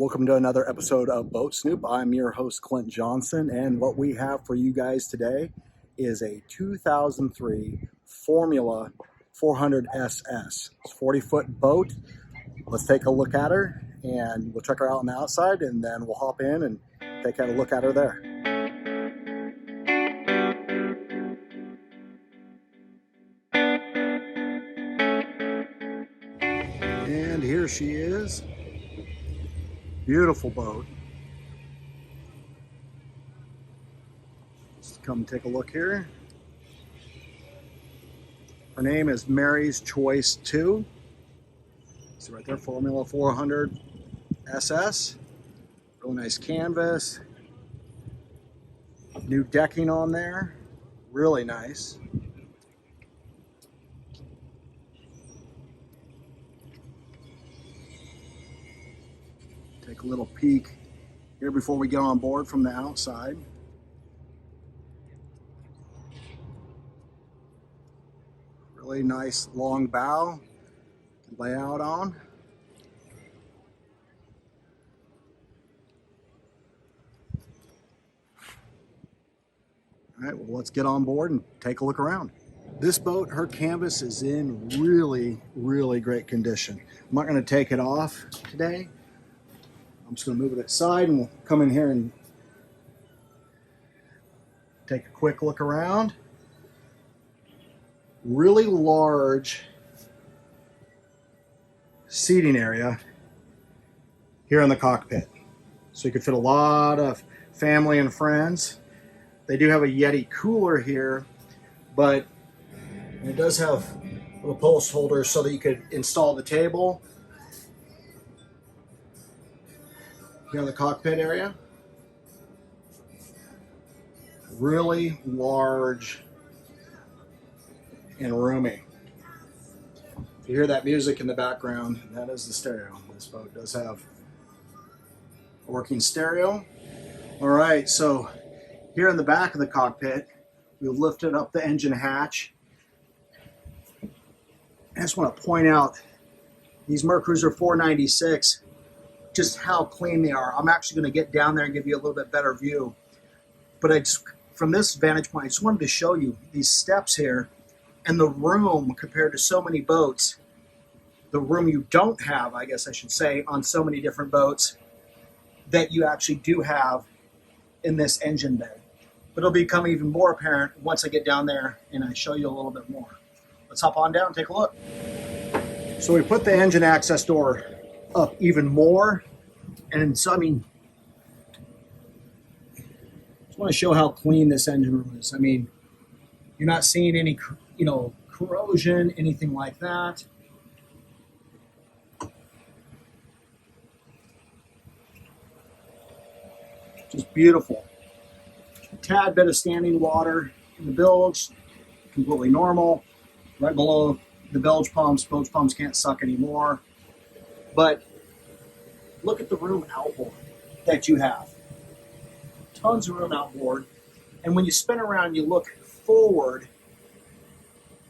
Welcome to another episode of Boat Snoop. I'm your host, Clint Johnson, and what we have for you guys today is a 2003 Formula 400 SS. It's a 40-foot boat. Let's take a look at her, and we'll check her out on the outside, and then we'll hop in and take a look at her there. And here she is. Beautiful boat. Let's come take a look here. Her name is Mary's Choice 2. See right there, Formula 400 SS. Really nice canvas. New decking on there. Really nice. Take a little peek here before we get on board from the outside. Really nice long bow to lay out on. All right, well, let's get on board and take a look around. This boat, her canvas is in really great condition. I'm not going to take it off today. I'm just going to move it aside and we'll come in here and take a quick look around. Really large seating area here in the cockpit. So you could fit a lot of family and friends. They do have a Yeti cooler here, but it does have little post holders so that you could install the table here in the cockpit area. Really large and roomy. If you hear that music in the background, that is the stereo. This boat does have a working stereo. All right, so here in the back of the cockpit, we've lifted up the engine hatch. I just want to point out these Mercruiser 496, just how clean they are. I'm actually going to get down there and give you a little bit better view. But from this vantage point, I just wanted to show you these steps here and the room compared to so many boats. The room you don't have, I guess I should say, on so many different boats that you actually do have in this engine bay. But it'll become even more apparent once I get down there and I show you a little bit more. Let's hop on down and take a look. So we put the engine access door up even more, and so I mean, just want to show how clean this engine room is. I mean, you're not seeing any, corrosion, anything like that. Just beautiful. A tad bit of standing water in the bilge, completely normal. Right below the bilge pumps can't suck anymore. But look at the room outboard that you have. Tons of room outboard. And when you spin around, you look forward,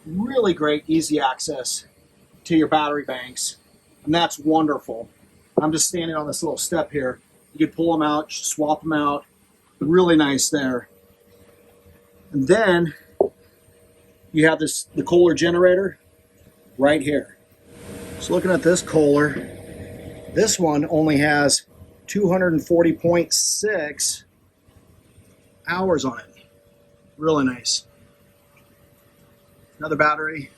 really great easy access to your battery banks. And that's wonderful. I'm just standing on this little step here. You can pull them out, swap them out. Really nice there. And then you have the Kohler generator right here. So looking at this Kohler, this one only has 240.6 hours on it. Really nice. Another battery.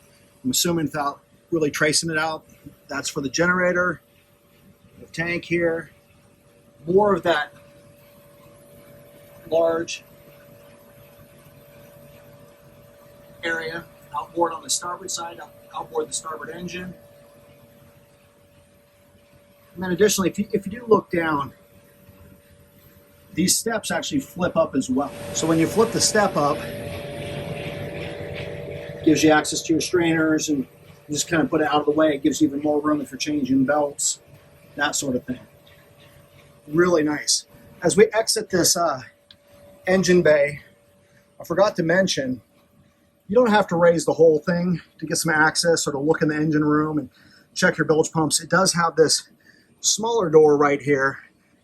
I'm assuming without really tracing it out, that's for the generator. The tank here. More of that large area outboard on the starboard side, outboard the starboard engine. And then additionally, if you do look down, these steps actually flip up as well. So when you flip the step up, it gives you access to your strainers and you just kind of put it out of the way. It gives you even more room if you're changing belts, that sort of thing. Really nice. As we exit this engine bay, I forgot to mention, you don't have to raise the whole thing to get some access or to look in the engine room and check your bilge pumps. It does have this smaller door right here.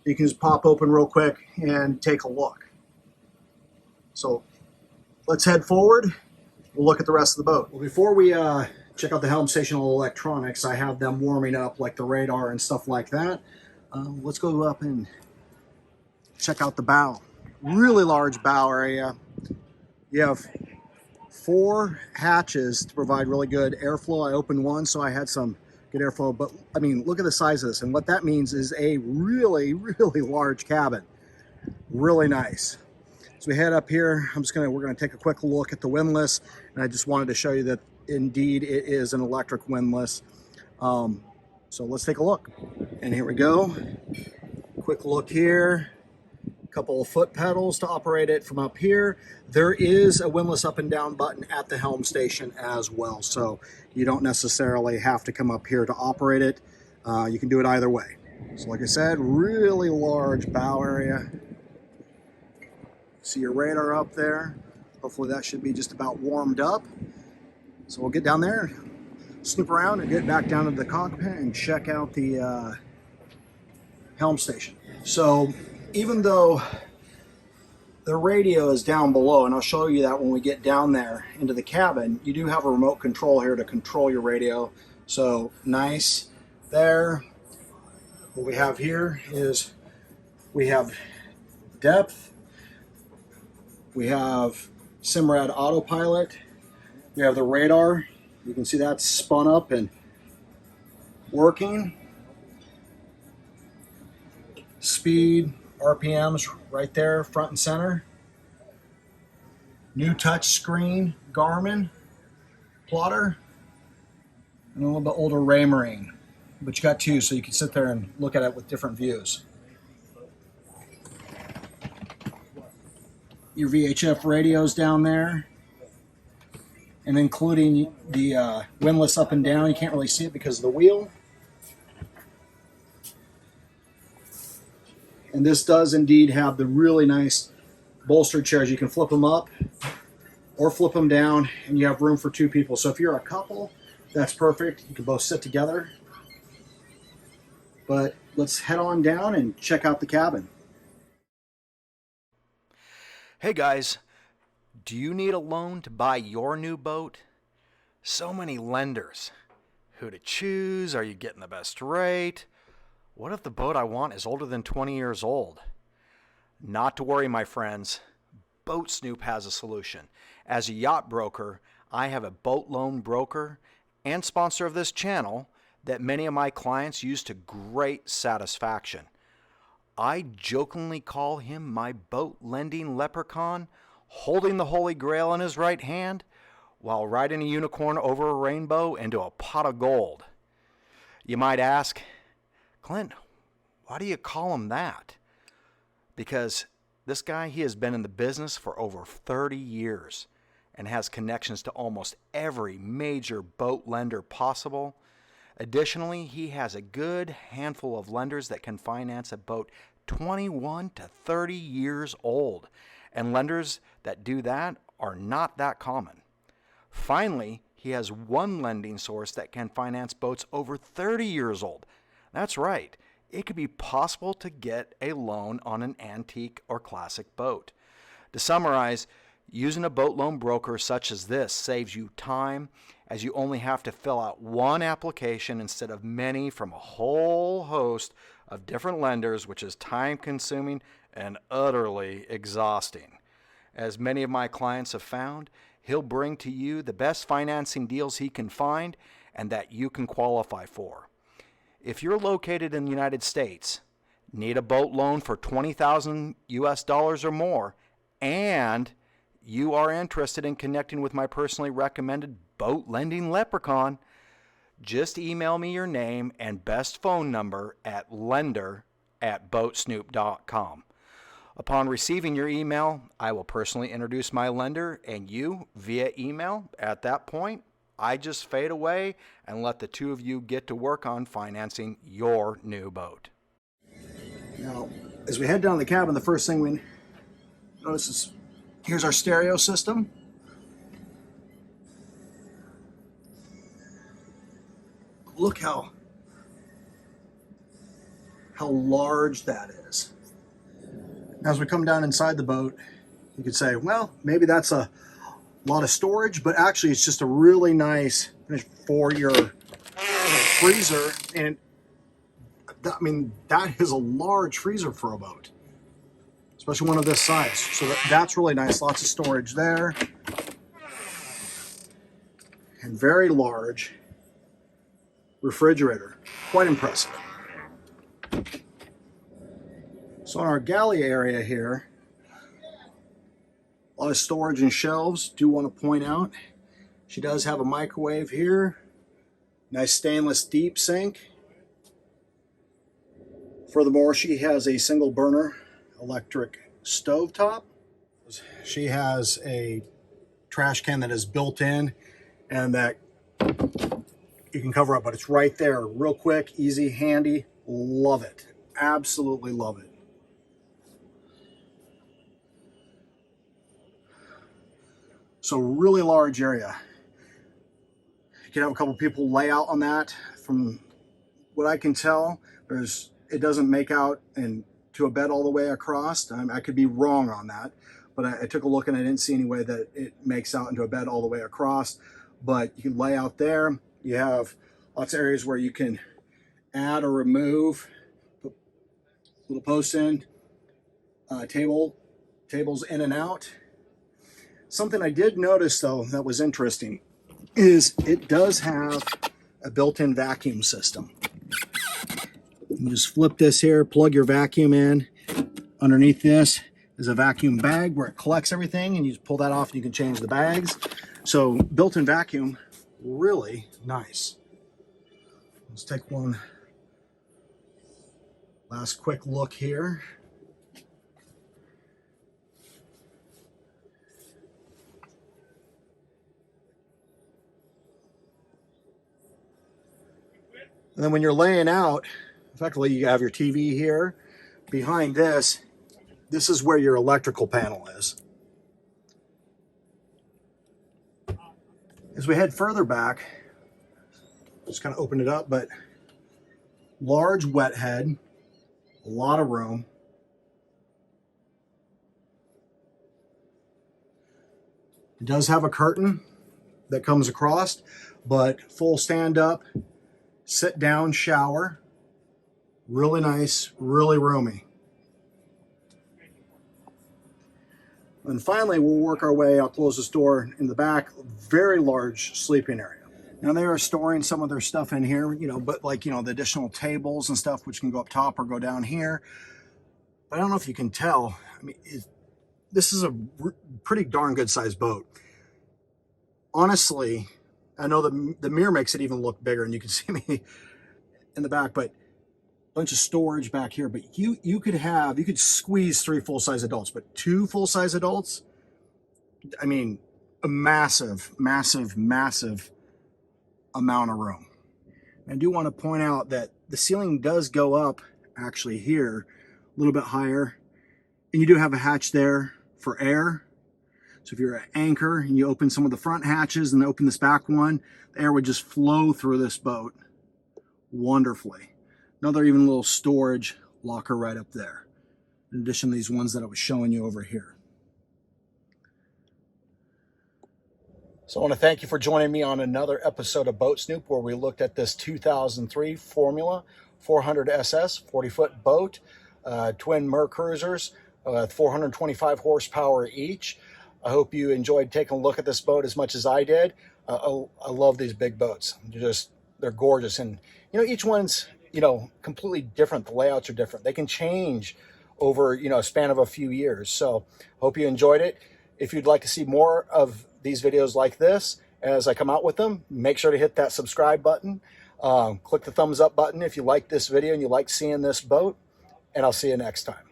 You can just pop open real quick and take a look. So let's head forward. We'll look at the rest of the boat. Well, before we check out the Helm Station electronics, I have them warming up, like the radar and stuff like that. Let's go up and check out the bow. Really large bow area. You have 4 hatches to provide really good airflow. I opened one, so I had some good airflow, but I mean, look at the size of this. And what that means is a really, really large cabin. Really nice. So we head up here. We're gonna take a quick look at the windlass, and I just wanted to show you that indeed it is an electric windlass. So let's take a look. And here we go. Quick look here. A couple of foot pedals to operate it from up here. There is a windlass up and down button at the Helm Station as well, so you don't necessarily have to come up here to operate it. You can do it either way. So like I said, really large bow area. See your radar up there. Hopefully that should be just about warmed up. So we'll get down there, snoop around, and get back down to the cockpit and check out the Helm Station. So even though the radio is down below, and I'll show you that when we get down there into the cabin, you do have a remote control here to control your radio. So nice there. What we have here is we have depth. We have Simrad autopilot. We have the radar. You can see that's spun up and working. Speed, RPMs right there, front and center. New touch screen, Garmin plotter, and a little bit older Raymarine. But you got 2, so you can sit there and look at it with different views. Your VHF radios down there, and including the windlass up and down. You can't really see it because of the wheel. And this does indeed have the really nice bolstered chairs. You can flip them up or flip them down, and you have room for 2 people. So if you're a couple, that's perfect. You can both sit together. But let's head on down and check out the cabin. Hey guys, do you need a loan to buy your new boat? So many lenders. Who to choose? Are you getting the best rate? What if the boat I want is older than 20 years old? Not to worry, my friends. Boat Snoop has a solution. As a yacht broker, I have a boat loan broker and sponsor of this channel that many of my clients use to great satisfaction. I jokingly call him my boat lending leprechaun, holding the Holy Grail in his right hand while riding a unicorn over a rainbow into a pot of gold. You might ask, Clint, why do you call him that? Because this guy, he has been in the business for over 30 years and has connections to almost every major boat lender possible. Additionally, he has a good handful of lenders that can finance a boat 21 to 30 years old, and lenders that do that are not that common. Finally, he has one lending source that can finance boats over 30 years old. That's right, it could be possible to get a loan on an antique or classic boat. To summarize, using a boat loan broker such as this saves you time, as you only have to fill out one application instead of many from a whole host of different lenders, which is time-consuming and utterly exhausting. As many of my clients have found, he'll bring to you the best financing deals he can find and that you can qualify for. If you're located in the United States, need a boat loan for $20,000 US or more, and you are interested in connecting with my personally recommended boat lending leprechaun, just email me your name and best phone number at lender@boatsnoop.com. Upon receiving your email, I will personally introduce my lender and you via email. At that point, I just fade away and let the two of you get to work on financing your new boat. Now, as we head down to the cabin, the first thing we notice is here's our stereo system. Look how how large that is. As we come down inside the boat, you could say, well, maybe that's a lot of storage, but actually it's just a really nice for your freezer. And I mean, that is a large freezer for a boat, especially one of this size. So that's really nice. Lots of storage there. And very large refrigerator. Quite impressive. So in our galley area here, a lot of storage and shelves. Do want to point out, she does have a microwave here. Nice stainless deep sink. Furthermore, she has a single burner electric stovetop. She has a trash can that is built in and that you can cover up, but it's right there. Real quick, easy, handy. Love it. Absolutely love it. So really large area. You can have a couple people lay out on that. From what I can tell, it doesn't make out to a bed all the way across. I could be wrong on that, but I took a look and I didn't see any way that it makes out into a bed all the way across. But you can lay out there. You have lots of areas where you can add or remove, put little posts in, tables in and out. Something I did notice though that was interesting is it does have a built-in vacuum system. You just flip this here, plug your vacuum in. Underneath this is a vacuum bag where it collects everything, and you just pull that off and you can change the bags. So built-in vacuum, really nice. Let's take one last quick look here. And then when you're laying out, effectively you have your TV here. Behind this is where your electrical panel is. As we head further back, just kind of open it up, but large wet head, a lot of room. It does have a curtain that comes across, but full stand up, sit down shower. Really nice, really roomy. And finally, we'll work our way, I'll close this door in the back, very large sleeping area. Now they are storing some of their stuff in here, but like, the additional tables and stuff, which can go up top or go down here. But I don't know if you can tell, I mean, this is a pretty darn good sized boat. Honestly, I know the mirror makes it even look bigger and you can see me in the back, but bunch of storage back here. But you could squeeze 3 full-size adults, but 2 full-size adults, I mean, a massive, massive, massive amount of room. And I do want to point out that the ceiling does go up actually here a little bit higher, and you do have a hatch there for air. So if you're an anchor and you open some of the front hatches and open this back one, the air would just flow through this boat wonderfully. Another even little storage locker right up there, in addition to these ones that I was showing you over here. So I want to thank you for joining me on another episode of Boat Snoop, where we looked at this 2003 Formula 400 SS 40-foot boat, twin Mer cruisers, 425 horsepower each. I hope you enjoyed taking a look at this boat as much as I did. I love these big boats. They're gorgeous, and each one's completely different. The layouts are different. They can change over a span of a few years. So hope you enjoyed it. If you'd like to see more of these videos like this as I come out with them, make sure to hit that subscribe button. Click the thumbs up button if you like this video and you like seeing this boat, and I'll see you next time.